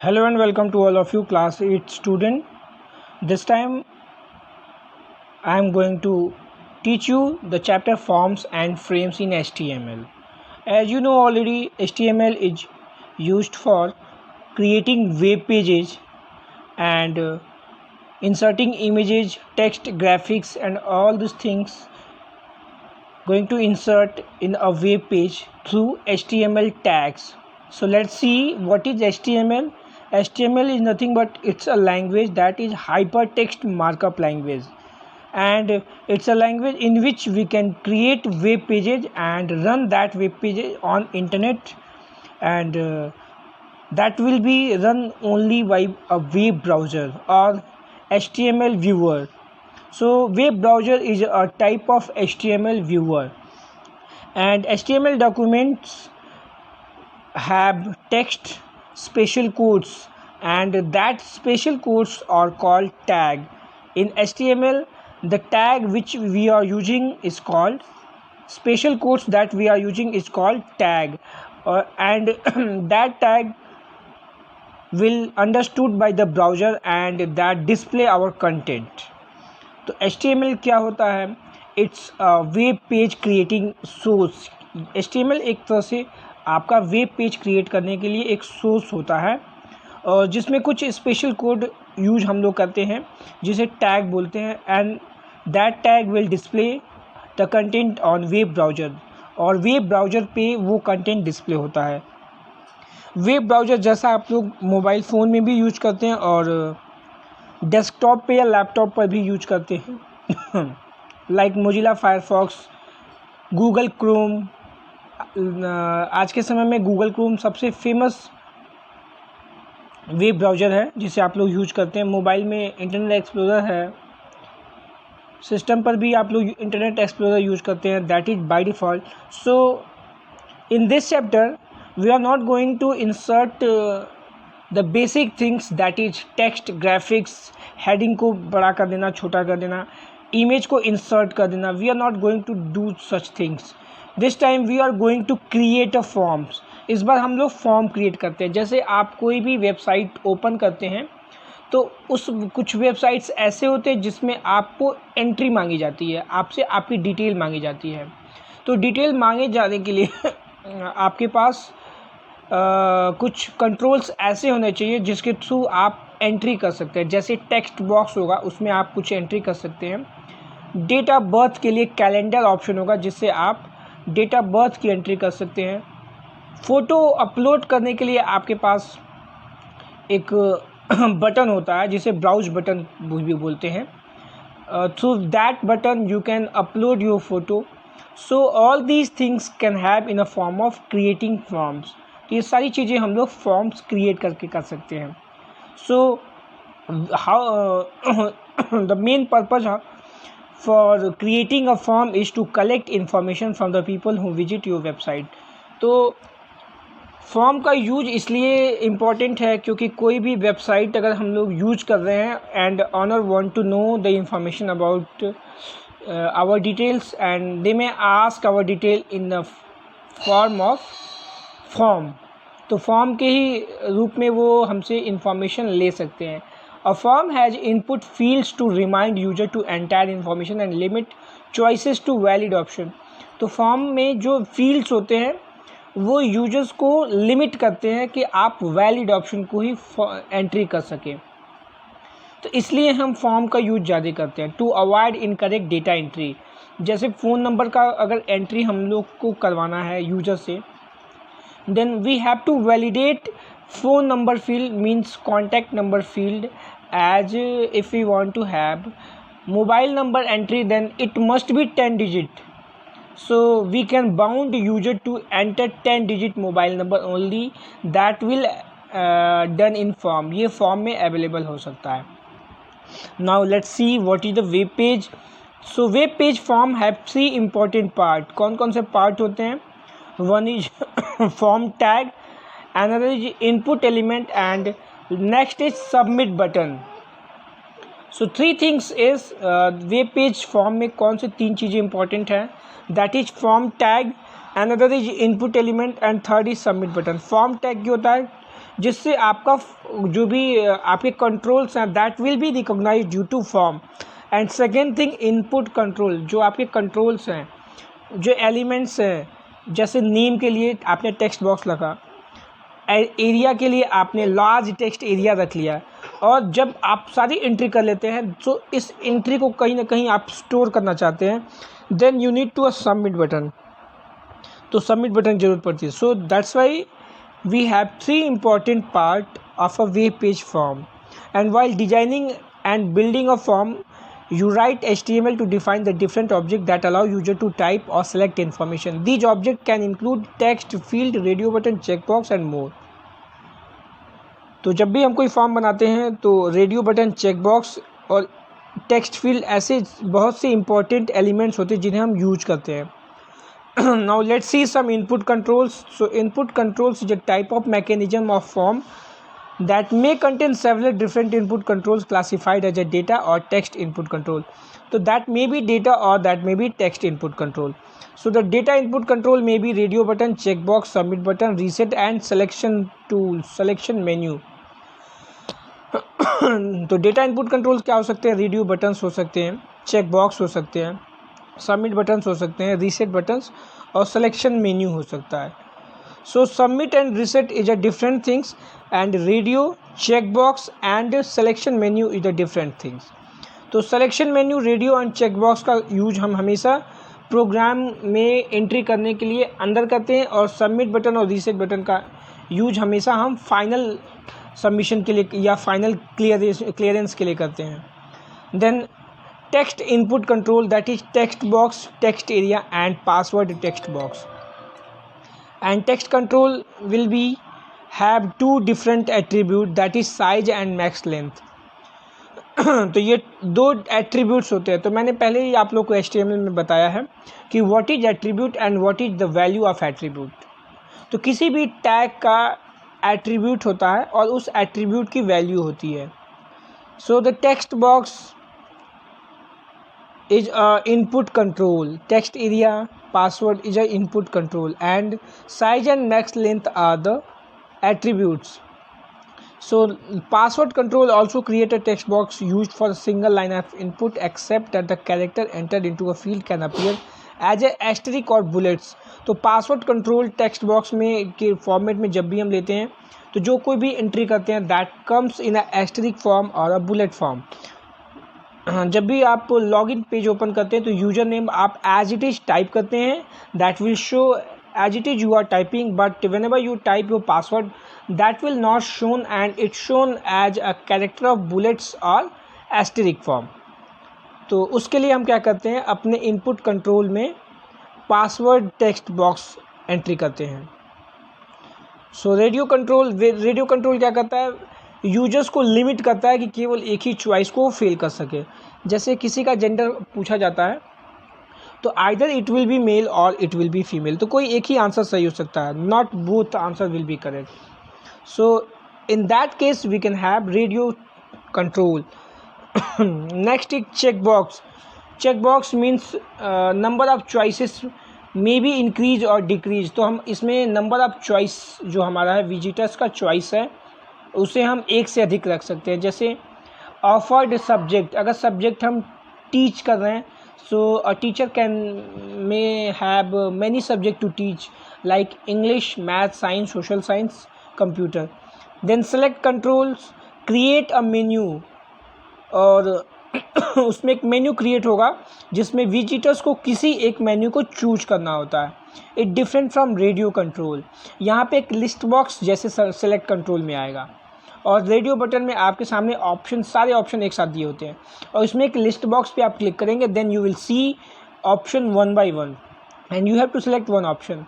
Hello and welcome to all of you class 8 student. This time I am going to teach you the chapter forms and frames in HTML. As you know already, HTML is used for creating web pages and inserting images, text, graphics and all these things going to insert in a web page through HTML tags. So let's see what is HTML. HTML is nothing but it's a language that is hypertext markup language, and it's a language in which we can create web pages and run that web page on internet, and that will be run only by a web browser or HTML viewer. So web browser is a type of HTML viewer, and HTML documents have text, special codes, and that special codes are called tag. In HTML, the tag which we are using is called special codes that we are using is called tag, and that tag will understood by the browser and that display our content. तो HTML क्या होता है? It's web page creating source. HTML एक तरह से आपका web page create करने के लिए एक सोर्स होता है, और जिसमें कुछ स्पेशल कोड यूज हम लोग करते हैं जिसे टैग बोलते हैं, and that tag will display the content on web browser, और वेब ब्राउज़र पे वो कंटेंट डिस्प्ले होता है. वेब ब्राउज़र जैसा आप लोग मोबाइल फ़ोन में भी यूज करते हैं और डेस्कटॉप पे या लैपटॉप पर भी यूज करते हैं like Mozilla Firefox, Google Chrome. आज के समय में गूगल क्रोम सबसे फेमस वेब ब्राउज़र है जिसे आप लोग यूज करते हैं. मोबाइल में इंटरनेट एक्सप्लोरर है, सिस्टम पर भी आप लोग इंटरनेट एक्सप्लोरर यूज करते हैं, that is by default. So in this chapter we are not going to insert the basic things that is text, graphics, heading को बड़ा कर देना, छोटा कर देना, इमेज को इंसर्ट कर देना. We are not going to do such things. This time we are going to create a forms. इस बार हम लोग फॉर्म क्रिएट करते हैं. जैसे आप कोई भी वेबसाइट ओपन करते हैं तो उस कुछ वेबसाइट्स ऐसे होते हैं जिसमें आपको एंट्री मांगी जाती है, आपसे आपकी डिटेल मांगी जाती है. तो डिटेल मांगे जाने के लिए आपके पास कुछ कंट्रोल्स ऐसे होने चाहिए जिसके थ्रू आप एंट्री कर सकते हैं. जैसे टेक्स्ट बॉक्स होगा, उसमें आप कुछ एंट्री कर सकते हैं. डेट ऑफ बर्थ के लिए कैलेंडर ऑप्शन होगा जिससे आप डेट ऑफ बर्थ की एंट्री कर सकते हैं. फ़ोटो अपलोड करने के लिए आपके पास एक बटन होता है जिसे ब्राउज बटन भी बोलते हैं. Through that button you can upload your photo. So all these things can have in a form of creating forms. तो ये सारी चीज़ें हम लोग फॉर्म्स क्रिएट करके कर सकते हैं. So how the main purpose for creating a form is to collect information from the people who visit your website. तो फॉर्म का यूज इसलिए इम्पॉर्टेंट है क्योंकि कोई भी वेबसाइट अगर हम लोग यूज कर रहे हैं and owner want to know the information about our details, and they may ask our detail in the form of form. तो फॉर्म के ही रूप में वो हमसे इंफॉर्मेशन ले सकते हैं. A form has input fields to remind user to enter information and limit choices to valid option. तो फॉर्म में जो फील्ड्स होते हैं वो यूजर्स को लिमिट करते हैं कि आप वैलिड ऑप्शन को ही एंट्री कर सकें. तो इसलिए हम फॉर्म का यूज ज़्यादा करते हैं to avoid incorrect data entry. जैसे फ़ोन नंबर का अगर एंट्री हम लोग को करवाना है यूजर से, then we have to validate phone number field means contact number field, as if we want to have mobile number entry then it must be 10 digit. So we can bound user to enter 10 digit mobile number only. That will done in form. ये form में available हो सकता है. Now let's see what is the web page. So web page form have 3 important part. कौन कौन से part होते हैं? One is form tag, another is input element, and next is submit button. So 3 things is web page form में कौन से 3 चीज़ें important हैं? That is form tag, another is input element, and third is submit button. form tag क्या होता है? जिससे आपका जो भी आपके कंट्रोल्स हैं that will be recognised due to form. And second thing input control, जो आपके कंट्रोल्स हैं, जो एलिमेंट्स हैं, जैसे नेम के लिए आपने टेक्स्ट बॉक्स लगा, एरिया के लिए आपने लार्ज टेक्स्ट एरिया रख लिया, और जब आप सारी एंट्री कर लेते हैं तो इस एंट्री को कहीं ना कहीं आप स्टोर करना चाहते हैं, then you need to a submit button. तो सबमिट बटन की जरूरत पड़ती है। So that's why we have 3 important part of a web page form, and while designing and building a form you write HTML to define the different objects that allow user to type or select information. These objects can include text, field, radio button, checkbox and more. तो जब भी हम कोई form बनाते हैं तो radio button, checkbox और text field ऐसे बहुत से इंपॉर्टेंट एलिमेंट्स होते हैं जिन्हें हम यूज करते हैं। Now let's see some input controls. So input controls is a type of mechanism of form that may contain several different input controls classified as a data or text input control. So that may be data or that may be text input control. So the data input control may be radio button, checkbox, submit button, reset and selection tool, selection menu. तो data input controls क्या हो सकते हैं? Radio buttons हो सकते हैं, check box हो सकते हैं, सबमिट बटन्स हो सकते हैं, रीसेट बटन्स और सिलेक्शन मेन्यू हो सकता है। So submit and reset is a different things and radio, check box and selection menu is a different things. तो selection menu, radio and check box का use हम हमेशा प्रोग्राम में entry करने के लिए अंदर करते हैं, और सबमिट बटन और रीसेट बटन का यूज हमेशा हम फाइनल सबमिशन के लिए या फाइनल क्लियरेंस के लिए करते हैं। Then text input control, that is text box, text area and password text box. And text control will be have 2 different attribute, that is size and max length. तो ये 2 attributes होते हैं। तो मैंने पहले ही आप लोग को HTML में बताया है कि what is attribute and what is the value of attribute. तो किसी भी टैग का एट्रीब्यूट होता है और उस एट्रीब्यूट की वैल्यू होती है। So the text box is a input control, text area, password is a input control, and size and max length are the attributes. So password control also create a text box used for a single line of input, except that the character entered into a field can appear as a asterisk or bullets. तो password control text box में के format में जब भी हम लेते हैं तो जो कोई भी एंट्री करते हैं that comes in a asterisk form और अ बुलेट फॉर्म। जब भी आप लॉगिन पेज ओपन करते हैं तो यूजर नेम आप एज इट इज टाइप करते हैं, that will show as it is you are typing, but whenever you type your password that will not shown and it's shown as a character of bullets और asterisk form. तो उसके लिए हम क्या करते हैं, अपने इनपुट कंट्रोल में पासवर्ड टेक्स्ट बॉक्स एंट्री करते हैं। सो रेडियो कंट्रोल क्या करता है, यूजर्स को लिमिट करता है कि केवल एक ही चॉइस को फिल कर सके। जैसे किसी का जेंडर पूछा जाता है तो either it will be mail और इट विल बी फीमेल, तो कोई एक ही आंसर सही हो सकता है, not both answer will be correct. So in that case we can have radio control. Next is check box. Check box means number of choices may be increase और decrease. तो हम इसमें नंबर ऑफ चॉइस जो हमारा है, visitors का choice है, उसे हम एक से अधिक रख सकते हैं। जैसे ऑफर्ड सब्जेक्ट, अगर सब्जेक्ट हम टीच कर रहे हैं, so a teacher can may have many subject to teach like English, math, science, social science, computer. Then select controls create a menu, और उसमें एक मेन्यू क्रिएट होगा जिसमें विजिटर्स को किसी एक मेन्यू को चूज करना होता है। It different from radio control. यहाँ पे एक लिस्ट बॉक्स जैसे सेलेक्ट कंट्रोल में आएगा, और रेडियो बटन में आपके सामने ऑप्शन, सारे ऑप्शन एक साथ दिए होते हैं, और इसमें एक लिस्ट बॉक्स पे आप क्लिक करेंगे, then you will see option 1 by 1 and you have to select one option.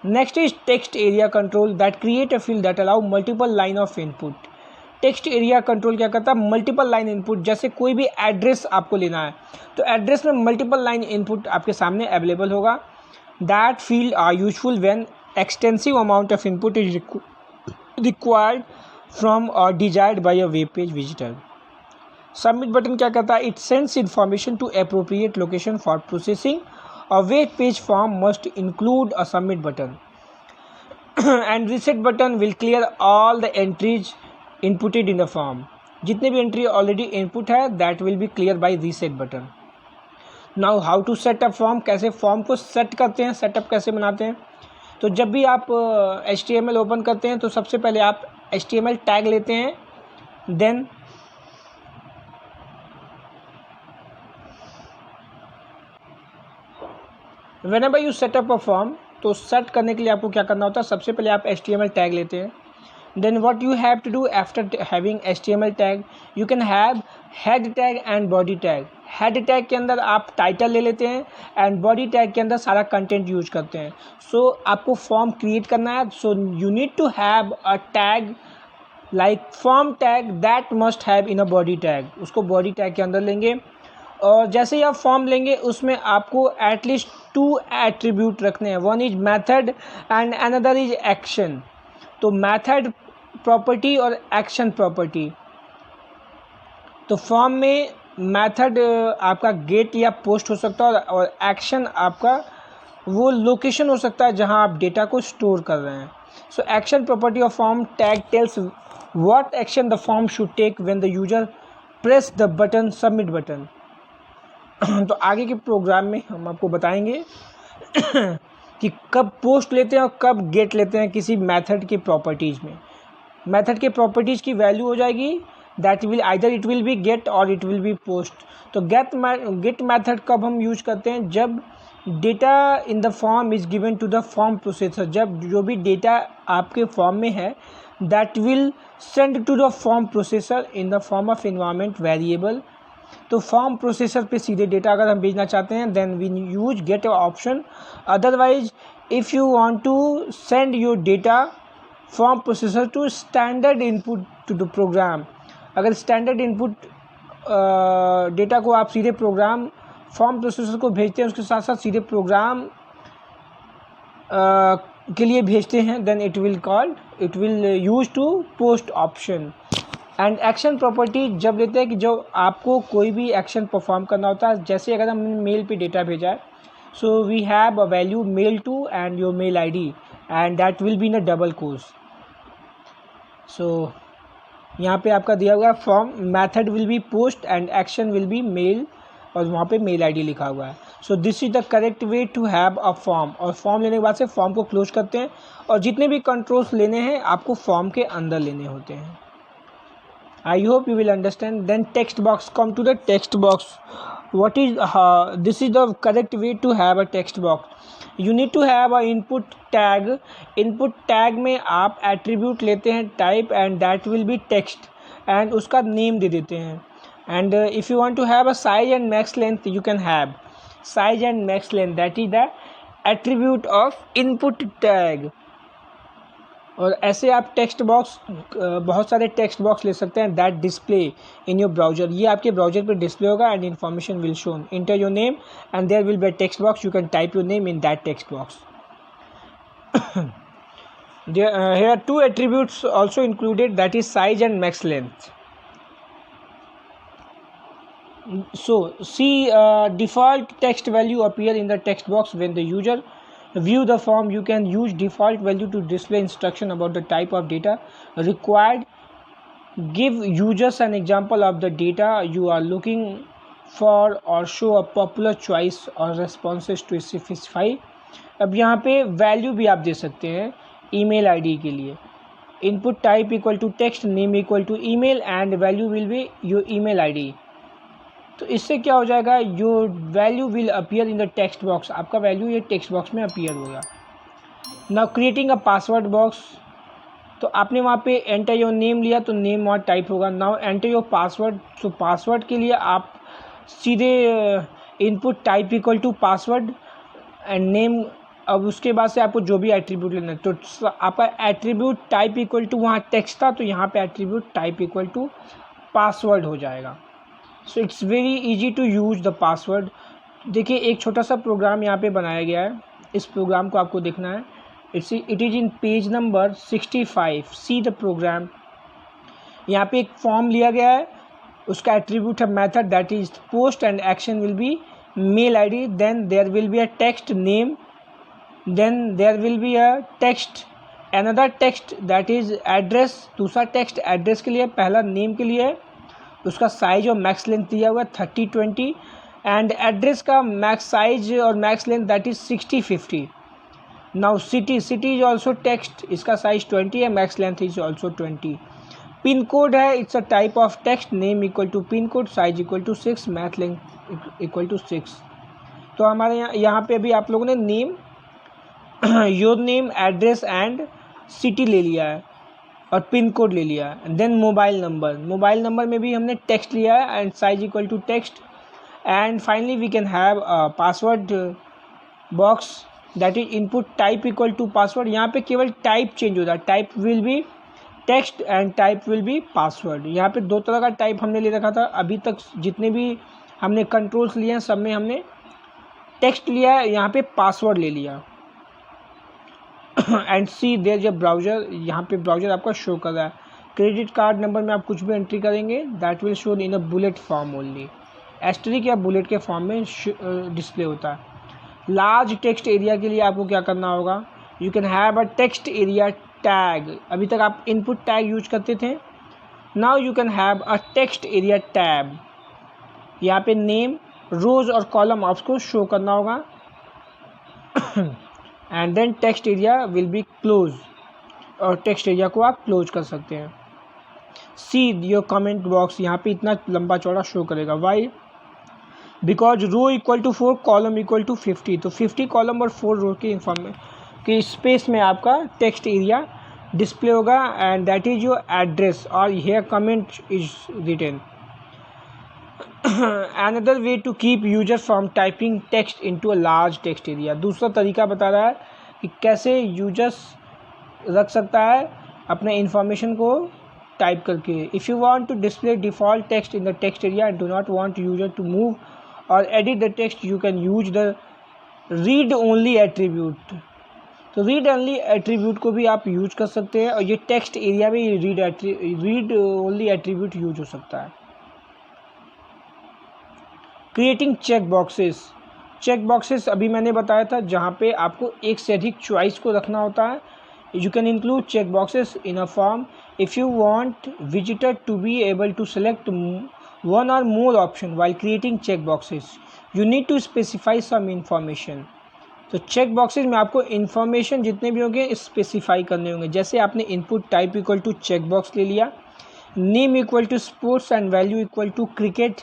Next is text area control, that create a field that allow multiple line of input. Text area control क्या करता है, multiple line input. जैसे कोई भी address आपको लेना है तो एड्रेस में मल्टीपल लाइन इनपुट आपके सामने अवेलेबल होगा। That field are useful when extensive amount of input is required from or desired by a web page visitor. Submit button क्या करता है, it sends information to appropriate location for processing. A web page form must include a submit button. And reset button will clear all the entries inputted in the form. जितने भी entry already input है that will be clear by reset button. Now how to set up form, कैसे form को set करते हैं, setup कैसे बनाते हैं. तो जब भी आप HTML ओपन करते हैं तो सबसे पहले आप HTML टैग लेते हैं. Then whenever you set up a form, तो सेट करने के लिए आपको क्या करना होता है, सबसे पहले आप HTML टैग लेते हैं. Then what you have to do after having HTML tag, you can have head tag and body tag. head tag के अंदर आप टाइटल ले लेते हैं एंड बॉडी टैग के अंदर सारा कंटेंट यूज करते हैं. सो आपको फॉर्म क्रिएट करना है, so you need to have a tag like form tag that must have in a body tag. उसको बॉडी टैग के अंदर लेंगे और जैसे ही आप फॉर्म लेंगे उसमें आपको एटलीस्ट 2 एट्रीब्यूट रखने हैं. One is method and another is action. तो मैथड प्रॉपर्टी और एक्शन प्रॉपर्टी. तो फॉर्म में मैथड आपका गेट या पोस्ट हो सकता है और एक्शन आपका वो लोकेशन हो सकता है जहां आप डेटा को स्टोर कर रहे हैं. So action property of form tag tells what action the form should take when the user press the button submit button. तो आगे के प्रोग्राम में हम आपको बताएंगे कि कब पोस्ट लेते हैं और कब गेट लेते हैं किसी मेथड के प्रॉपर्टीज़ में. मेथड के प्रॉपर्टीज़ की वैल्यू हो जाएगी that will either it will be get और इट विल बी पोस्ट. तो गेट मेथड कब हम यूज करते हैं, जब data in the form is given to the form processor. जब जो भी डेटा आपके फॉर्म में है that will send to the form processor in the form of environment variable. तो फॉर्म प्रोसेसर पे सीधे डेटा अगर हम भेजना चाहते हैं then we use gate option. Otherwise if you want to send your data form processor to standard input to the program, अगर standard input data को आप सीधे प्रोग्राम फॉर्म प्रोसेसर को भेजते हैं उसके साथ साथ सीधे प्रोग्राम के लिए भेजते हैं then it will use to post option. And action property जब लेते हैं कि जो आपको कोई भी एक्शन परफॉर्म करना होता है. जैसे अगर हमने मेल पे डेटा भेजा है so we have a value mail to and your mail ID and that will be in a double course. So यहाँ पे आपका दिया हुआ है form method will be post and action will be mail और वहाँ पे मेल ID लिखा हुआ है. So this is the correct way to have a form. और फॉर्म लेने के बाद से फॉर्म को क्लोज करते हैं और जितने भी कंट्रोल्स लेने हैं आपको फॉर्म के अंदर लेने होते हैं. I hope you will understand. Then text box, come to the text box. What is this is the correct way to have a text box. You need to have a input tag. Input tag में आप attribute लेते हैं type and that will be text and उसका name दे देते हैं. And if you want to have a size and max length you can have size and max length, that is the attribute of input tag. और ऐसे आप text box बहुत सारे text box ले सकते हैं that display in your browser. ये आपके ब्राउजर पे डिस्प्ले होगा and information will shown. Enter your name and there will be a text box. You can type your name in that text box. here are 2 attributes also included, that is size and max length. So see default text value appear in the text box when the user view the form. You can use default value to display instruction about the type of data required. Give users an example of the data you are looking for or show a popular choice or responses to specify. अब यहाँ पे value भी आप दे सकते हैं email ID के लिए. Input type equal to text, name equal to email and value will be your email ID. तो इससे क्या हो जाएगा, your value will appear in the text box. आपका वैल्यू ये टेक्स्ट बॉक्स में अपीयर होगा. Now creating a password box. तो आपने वहाँ पे एंटर योर नेम लिया तो नेम वहाँ टाइप होगा. Now enter your password. तो पासवर्ड के लिए आप सीधे input type equal to password and name. अब उसके बाद से आपको जो भी एट्रीब्यूट लेना है तो आपका एट्रीब्यूट टाइप इक्वल टू वहाँ टेक्स्ट था तो यहाँ पे attribute type equal to password हो जाएगा. So it's very easy to use the password. देखिए एक छोटा सा प्रोग्राम यहाँ पे बनाया गया है. इस प्रोग्राम को आपको देखना है. It is in page number 65. See the program. यहाँ पे एक फॉर्म लिया गया है, उसका एट्रीब्यूट है method that is post and action will be mail ID. Then there will be a text name, then there will be a text another text that is address, दूसरा text address के लिए, पहला name के लिए है, उसका size और max length दिया हुआ है 30-20 एंड एड्रेस का मैक्स साइज और max length that is 60-50. Now city is also text, इसका साइज 20 है, max length is also 20. Pin code है, it's a type of text, name equal to pin code, size equal to 6, मैथ length equal to 6. तो हमारे यहाँ पे अभी आप लोगों ने name your name address and city ले लिया है और पिन कोड ले लिया है. देन मोबाइल नंबर में भी हमने टेक्स्ट लिया है and size equal to text. And finally we can have password box that is input type equal to password. यहाँ पे केवल टाइप चेंज होता है, type will be text and type will be password. यहाँ पे दो तरह का टाइप हमने ले रखा था. अभी तक जितने भी हमने कंट्रोल्स लिए हैं सब में हमने टेक्स्ट लिया है, यहाँ पे पासवर्ड ले लिया. एंड सी देयर जो ब्राउज़र, यहाँ पे ब्राउज़र आपका शो कर रहा है. क्रेडिट कार्ड नंबर में आप कुछ भी एंट्री करेंगे that will show in a bullet form only, asterisk या बुलेट के फॉर्म में डिस्प्ले होता है. लार्ज टेक्स्ट एरिया के लिए आपको क्या करना होगा, you can have a text area tag. अभी तक आप इनपुट टैग यूज करते थे, now you can have a text area tab. यहाँ पे नेम, रोज और कॉलम आपको शो करना होगा and then text area will be close, और टेक्स्ट एरिया को आप क्लोज कर सकते हैं. सी योर कमेंट बॉक्स, यहाँ पे इतना लंबा चौड़ा शो करेगा. Why? Because row equal to 4, column equal to 50. तो 50 कॉलम और 4 रो के स्पेस में आपका टेक्स्ट एरिया डिस्प्ले होगा and that is your address और here comment is written. Another way to keep user from typing text into a large text area. दूसरा तरीका बता रहा है कि कैसे यूजर्स रख सकता है अपने इंफॉर्मेशन को टाइप करके. If you want to display default text in the text area and do not want user to move or edit the text, you can use the read only attribute. तो read only attribute को भी आप use कर सकते हैं और ये text area में रीड ओनली एट्रीब्यूट यूज हो सकता है. क्रिएटिंग चेक बॉक्सेस अभी मैंने बताया था जहाँ पे आपको एक से अधिक चॉइस को रखना होता है. You can include check boxes in a form if you want visitor to be able to select one or more option while creating check boxes. You need to specify some information. तो check boxes में आपको information जितने भी होंगे specify करने होंगे. जैसे आपने input type equal to check box ले लिया, name equal to sports and value equal to cricket,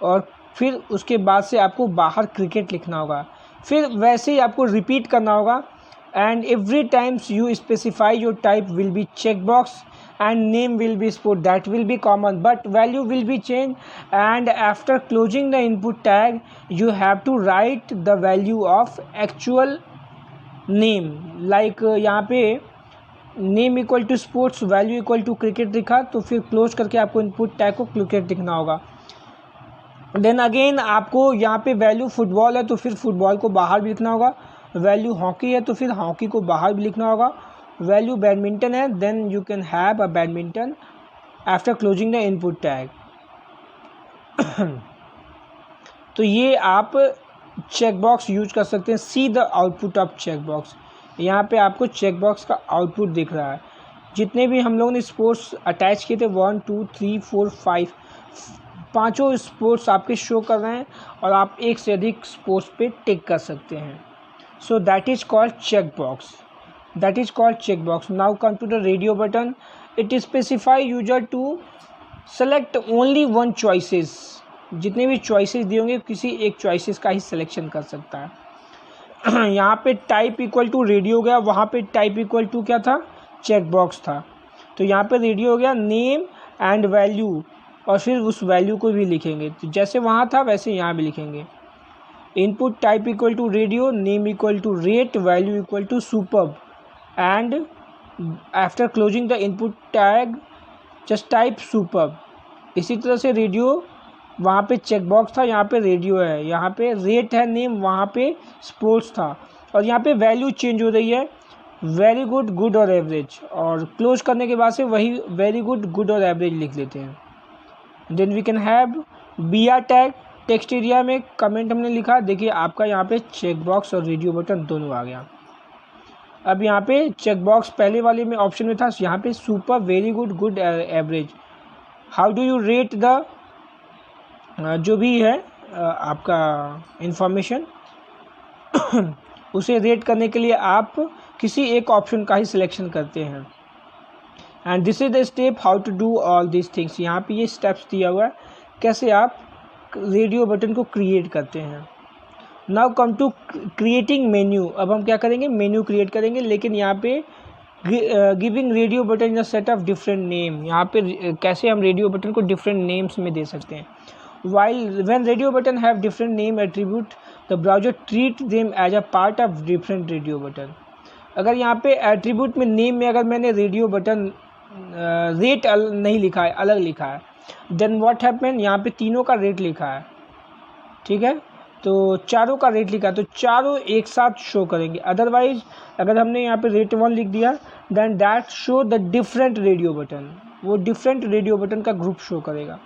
और फिर उसके बाद से आपको बाहर क्रिकेट लिखना होगा. फिर वैसे ही आपको रिपीट करना होगा and every times you specify your type will be check box and name will be sport, that will be common but value will be change. And after closing the input tag you have to write the value of actual name. Like यहाँ पे name equal to sports, value equal to cricket लिखा, तो फिर close करके आपको input tag को cricket लिखना होगा. देन अगेन आपको यहाँ पे वैल्यू फुटबॉल है तो फिर फुटबॉल को बाहर भी लिखना होगा, वैल्यू हॉकी है तो फिर हॉकी को बाहर भी लिखना होगा, वैल्यू बैडमिंटन है then you can have a badminton after closing the input tag. तो ये आप चेक बॉक्स यूज कर सकते हैं. See the output of check box. यहाँ पे आपको चेक बॉक्स का आउटपुट दिख रहा है. जितने भी हम लोगों ने स्पोर्ट्स अटैच किए थे 1 2 3 4 5 पाँचों स्पोर्ट्स आपके शो कर रहे हैं और आप एक से अधिक स्पोर्ट्स पे टिक कर सकते हैं. So that is called check box. Now come to the radio button. It specify user to select only one choices. जितने भी चॉइसेस दिए होंगे किसी एक चॉइसेस का ही सिलेक्शन कर सकता है. यहाँ पे टाइप इक्वल टू रेडियो हो गया, वहाँ पे टाइप इक्वल टू क्या था, चेक बॉक्स था. तो यहाँ पे रेडियो हो गया, नेम एंड वैल्यू, और फिर उस वैल्यू को भी लिखेंगे. तो जैसे वहाँ था वैसे यहाँ भी लिखेंगे. Input type equal to radio, name equal to rate, value equal to superb and after closing the input tag just type superb. इसी तरह से रेडियो, वहाँ पे चेक बॉक्स था, यहाँ पे रेडियो है, यहाँ पे रेट है, नेम, वहाँ पे स्पोर्ट्स था, और यहाँ पे वैल्यू चेंज हो रही है वेरी गुड, गुड और एवरेज, और क्लोज करने के बाद से वही वेरी गुड, गुड और एवरेज लिख लेते हैं. Then we can have BR tag. Text area में कमेंट हमने लिखा, देखिए आपका यहाँ पे चेक बॉक्स और रेडियो बटन दोनों आ गया. अब यहाँ पे चेक बॉक्स पहले वाले में ऑप्शन में था, यहाँ पे super, very good, good, average. How do you rate the जो भी है आपका इंफॉर्मेशन उसे रेट करने के लिए आप किसी एक ऑप्शन का ही सिलेक्शन करते हैं। And this is the step how to do all this things. यहाँ पे ये स्टेप्स दिया हुआ है कैसे आप रेडियो बटन को क्रिएट करते हैं। Now come to creating menu. अब हम क्या करेंगे, मेन्यू क्रिएट करेंगे, लेकिन यहाँ पे giving radio button in a set of different name. यहाँ पे कैसे हम रेडियो बटन को डिफरेंट नेम्स में दे सकते हैं। While when radio button have different name attribute the browser treat them as a part of different radio button. अगर यहाँ पे एट्रीब्यूट में नेम में अगर मैंने रेडियो बटन रेट नहीं लिखा है, अलग लिखा है, देन व्हाट हैपन, यहाँ पे तीनों का रेट लिखा है, ठीक है, तो चारों का रेट लिखा है, तो चारों एक साथ शो करेंगे। अदरवाइज अगर हमने यहाँ पे रेट 1 लिख दिया then that show the different radio button, वो डिफरेंट रेडियो बटन का ग्रुप शो करेगा।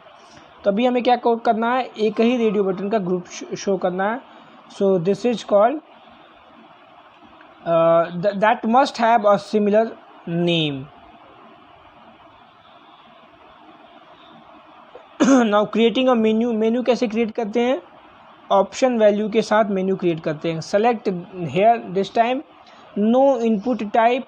तो अभी हमें क्या करना है, एक ही रेडियो बटन का ग्रुप शो करना है। So this is called that must have a similar name. Now creating a menu. Menu कैसे क्रिएट करते हैं, ऑप्शन वैल्यू के साथ मेन्यू क्रिएट करते हैं। Select here this time no input type,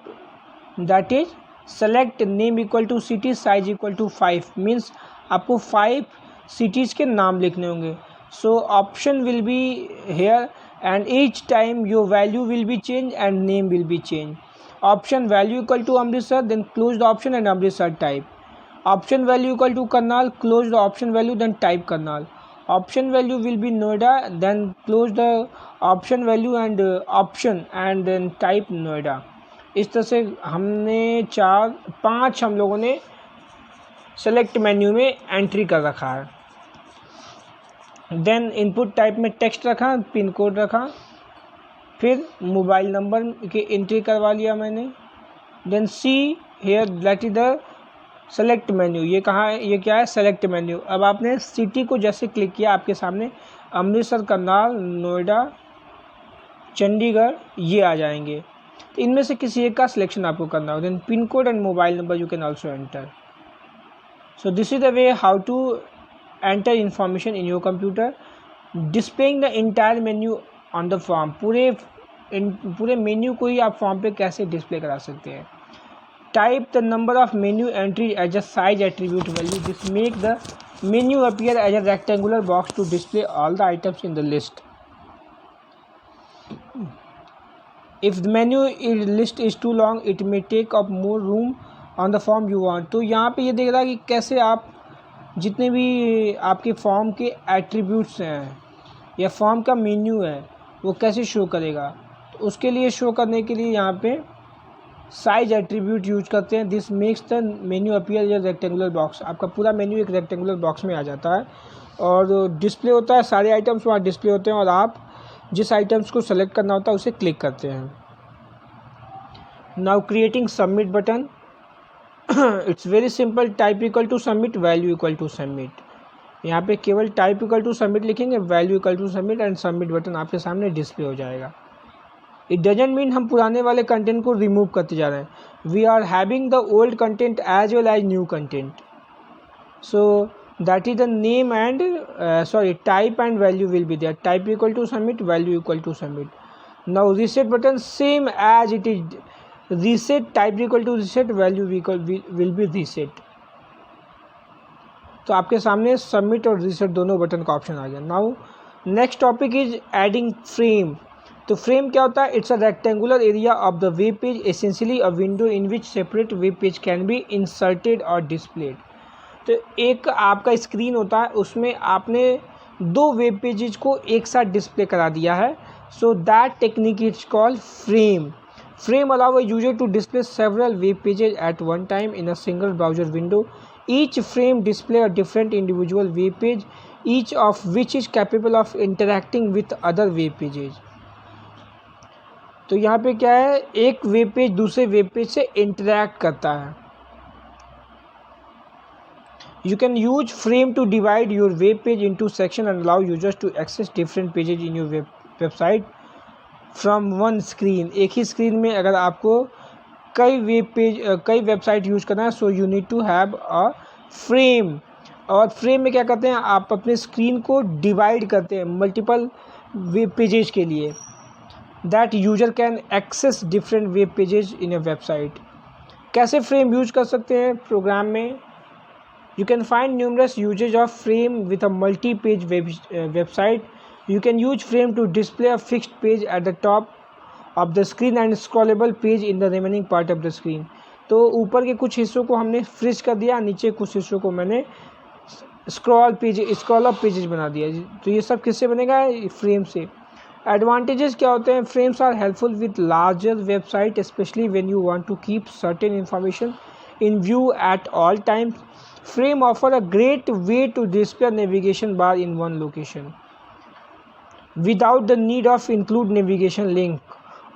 that is select name equal to city, size equal to 5, means आपको 5 cities के नाम लिखने होंगे। So option will be here and each time your value will be change and name will be change. Option value equal to Amritsar, then close the option and Amritsar type. Option value equal to Karnal, close the option value, then type Karnal. Option value will be Noida, then close the option value and option and then type Noida. इस तरह से हमने 4-5 हम लोगों ने select menu में entry कर रखा है। देन इनपुट टाइप में टेक्स्ट रखा, पिन कोड रखा, फिर मोबाइल नंबर की एंट्री करवा लिया मैंने। Then see here that is the select menu. ये कहाँ है, ये क्या है, सेलेक्ट मेन्यू। अब आपने सिटी को जैसे क्लिक किया आपके सामने अमृतसर, करनाल, नोएडा, चंडीगढ़ ये आ जाएंगे। तो इनमें से किसी एक का सिलेक्शन आपको करना होगा। Then pin code and mobile number you can also enter. So this is the way how to enter information in your computer. Displaying the entire menu on the form. पूरे मेन्यू को ही आप form पे कैसे display करा सकते हैं। Type the number of menu entries as a size attribute value. This make the menu appear as a rectangular box to display all the items in the list. If the menu list is too long, it may take up more room on the form you want. तो यहाँ पे ये देख रहा है कि कैसे आप जितने भी आपके फॉर्म के एट्रीब्यूट्स हैं या फॉर्म का मेन्यू है वो कैसे शो करेगा। तो उसके लिए शो करने के लिए यहाँ पे साइज एट्रीब्यूट यूज करते हैं। This makes the menu appear as rectangular box. आपका पूरा मेन्यू एक रेक्टेंगुलर बॉक्स में आ जाता है और डिस्प्ले होता है, सारे आइटम्स वहाँ डिस्प्ले होते हैं और आप जिस आइटम्स को सेलेक्ट करना होता है उसे क्लिक करते हैं। Now creating submit button. It's very simple. Type equal to submit, value equal to submit. यहाँ पे केवल टाइप इक्वल टू सबमिट लिखेंगे, value equal to submit and submit button आपके सामने डिस्प्ले हो जाएगा। इट डजेंट मीन हम पुराने वाले कंटेंट को रिमूव करते जा रहे हैं। We are having the old content as well as new content. So that is the name and type and value will be there. Type equal to submit, value equal to submit. Now reset button same as it is. Reset, type equal to reset, value will be reset. तो आपके सामने submit और reset दोनों button का option आ गया। Now next topic is adding frame. तो frame क्या होता है, it's a rectangular area of the web page, essentially a window in which separate web page can be inserted और डिस्प्लेड। तो एक आपका स्क्रीन होता है, उसमें आपने 2 वेब पेजेस को एक साथ डिस्प्ले करा दिया है। So that technique is called frame. Frame allow a user to display several web pages at one time in a single browser window. Each frame display a different individual web page, each of which is capable of interacting with other web pages. तो यहाँ पे क्या है, एक web page दूसरे web page से interact करता है। You can use frame to divide your web page into section and allow users to access different pages in your website from one screen, एक ही स्क्रीन में अगर आपको कई वेबसाइट यूज करना है, so you need to have a frame. और frame में क्या करते हैं, आप अपने स्क्रीन को डिवाइड करते हैं मल्टीपल वेब पेजेस के लिए, that user can access different web pages in a website. कैसे फ्रेम यूज कर सकते हैं प्रोग्राम में? You can find numerous usages of frame with a multi page website. You can use frame to display a fixed page at the top of the screen and scrollable page in the remaining part of the screen. तो ऊपर के कुछ हिस्सों को हमने freeze कर दिया, नीचे कुछ हिस्सों को मैंने स्क्रॉल अप पेजेस बना दिया। तो ये सब किससे बनेगा? फ्रेम से। एडवांटेजेस क्या होते हैं? Frames are helpful with larger website, especially when you want to keep certain information in view at all times. Frame offer a great way to display navigation bar in one location without the need of include navigation link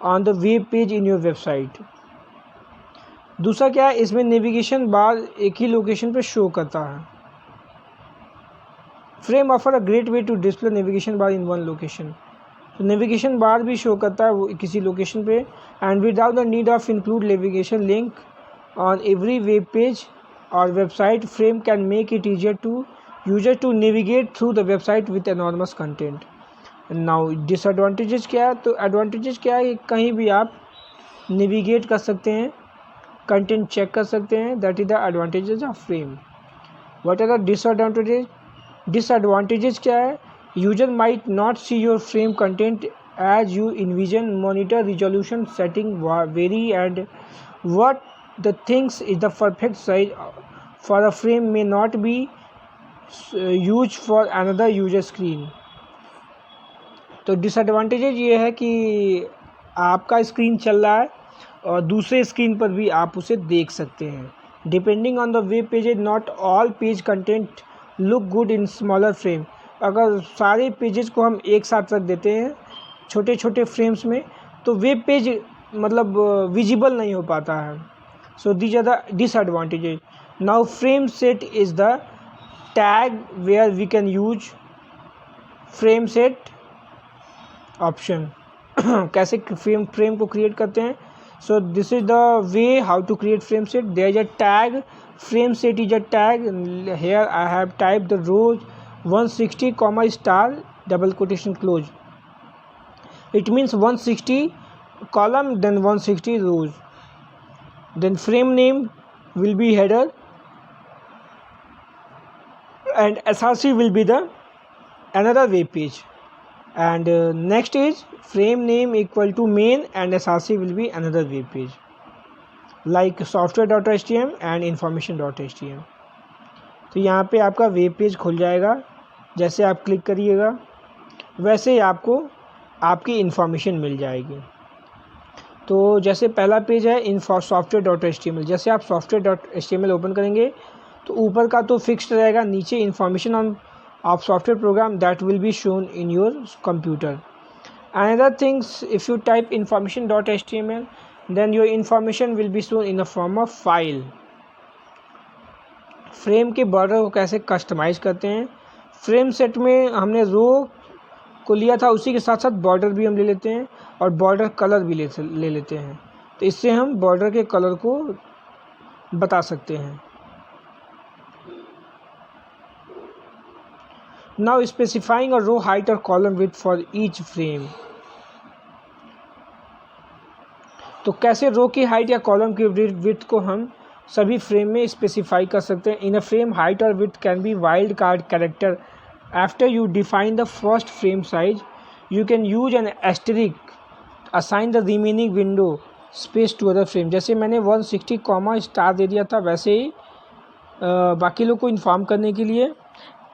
on the web page in your website। दूसरा क्या है, इसमें navigation bar एक ही location पे show करता है। Frame offer a great way to display navigation bar in one location, तो navigation bar भी शो करता है वो किसी लोकेशन पे, and without the need of include navigation link on every web page or website. Frame can make it easier to user to navigate through the website with enormous content. Now disadvantages क्या है? तो advantages क्या है कि कहीं भी आप navigate कर सकते हैं, कंटेंट चेक कर सकते हैं, that is the advantages of frame. What are the disadvantages? Disadvantages क्या है? User might not see your frame content as you envision, monitor resolution setting vary, and what the things is the perfect size for a frame may not be used for another user screen। तो disadvantages ये है कि आपका screen चल रहा है और दूसरे स्क्रीन पर भी आप उसे देख सकते हैं। Depending on the web pages, not all page content look good in smaller frame. अगर सारे पेजेस को हम एक साथ रख देते हैं छोटे छोटे फ्रेम्स में, तो वेब पेज मतलब विजिबल नहीं हो पाता है। So these are the disadvantages. Now frame set is the tag where we can use frame set option. कैसे फ्रेम को क्रिएट करते हैं? So this is the way how to create frame set. There is a tag, frame set is a tag. Here I have type the rows 160 comma star double quotation close, it means 160 column then 160 rows। then frame name will be header and src will be the another web page, and next is frame name equal to main and src will be another web page like software.html and information.html। तो यहाँ पे आपका web page खुल जाएगा। जैसे आप click करिएगा वैसे ही आपको आपकी इन्फॉर्मेशन मिल जाएगी। तो जैसे पहला पेज है software.html, जैसे आप software.html ओपन करेंगे तो ऊपर का तो फिक्स्ड रहेगा, नीचे information on of software program that will be shown in your computer. Another things, if you type information.html then your information will be shown in the form of file. Frame के border को कैसे customise करते हैं? Frame set में हमने रो को लिया था, उसी के साथ साथ बॉर्डर भी हम ले लेते हैं और बॉर्डर कलर भी ले लेते हैं। तो इससे हम बॉर्डर के कलर को बता सकते हैं। नाउ स्पेसिफाइंग अ रो हाइट और column width for each frame. तो कैसे रो की हाइट या कॉलम की विड्थ को हम सभी फ्रेम में स्पेसिफाई कर सकते हैं। इन अ फ्रेम हाइट और width can be wild card character. After you define the first frame size you can use an asterisk assign the remaining window space to other frame. जैसे मैंने 160 comma star दे दिया था, वैसे ही बाकी लोग को inform करने के लिए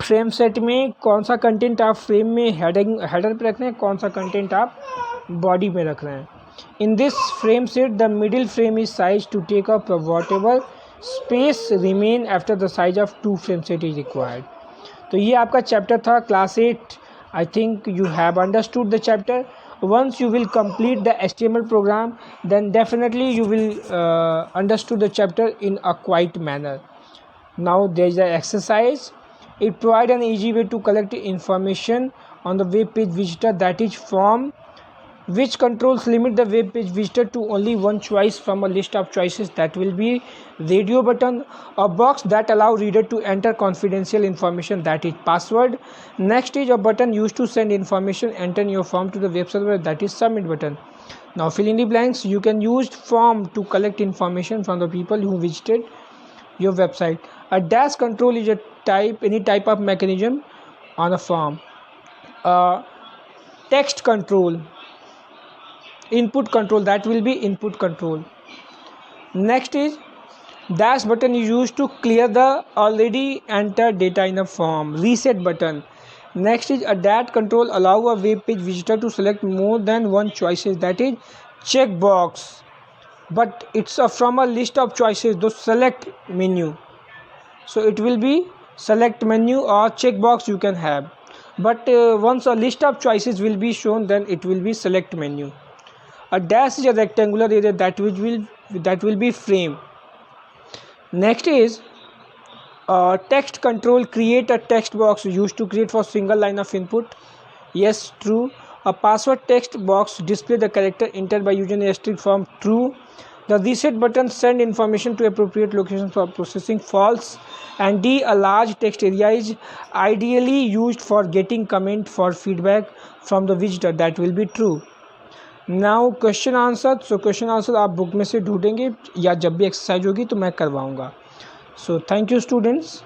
फ्रेम सेट में कौन सा कंटेंट आप फ्रेम में हेडर पे रख रहे हैं, कौन सा कंटेंट आप बॉडी में रख रहे हैं। In this frame set, the middle frame is sized to take up whatever space remain after the size of two frame set is required। तो ये आपका चैप्टर था class 8। I think you have understood the chapter। Once you will complete the HTML program, then definitely you will understood the chapter in a quiet manner। Now there is an exercise. It provides an easy way to collect information on the web page visitor, that is from which controls limit the web page visitor to only one choice from a list of choices. That will be radio button. A box that allow reader to enter confidential information, that is password. Next is a button used to send information enter your form to the web server, that is submit button. Now fill in the blanks. You can use form to collect information from the people who visited your website. A dash control is any type of mechanism on a form. Text control, input control, that will be input control. Next is dash button is used to clear the already entered data in a form. Reset button. Next is a dat control allow a web page visitor to select more than one choices, that is checkbox, but it's from a list of choices, the select menu. So it will be select menu or checkbox you can have, but once a list of choices will be shown, then it will be select menu. A dash is a rectangular area that will be frame. Next is text control, create a text box used to create for single line of input. Yes, true. A password text box display the character entered by using a strict form. True. The reset button send information to appropriate location for processing. False. And D, a large text area is ideally used for getting comment for feedback from the visitor. That will be true. Now question answer. So question answer आप book में से ढूंढेंगे या जब भी exercise होगी तो मैं करवाऊंगा. So thank you students.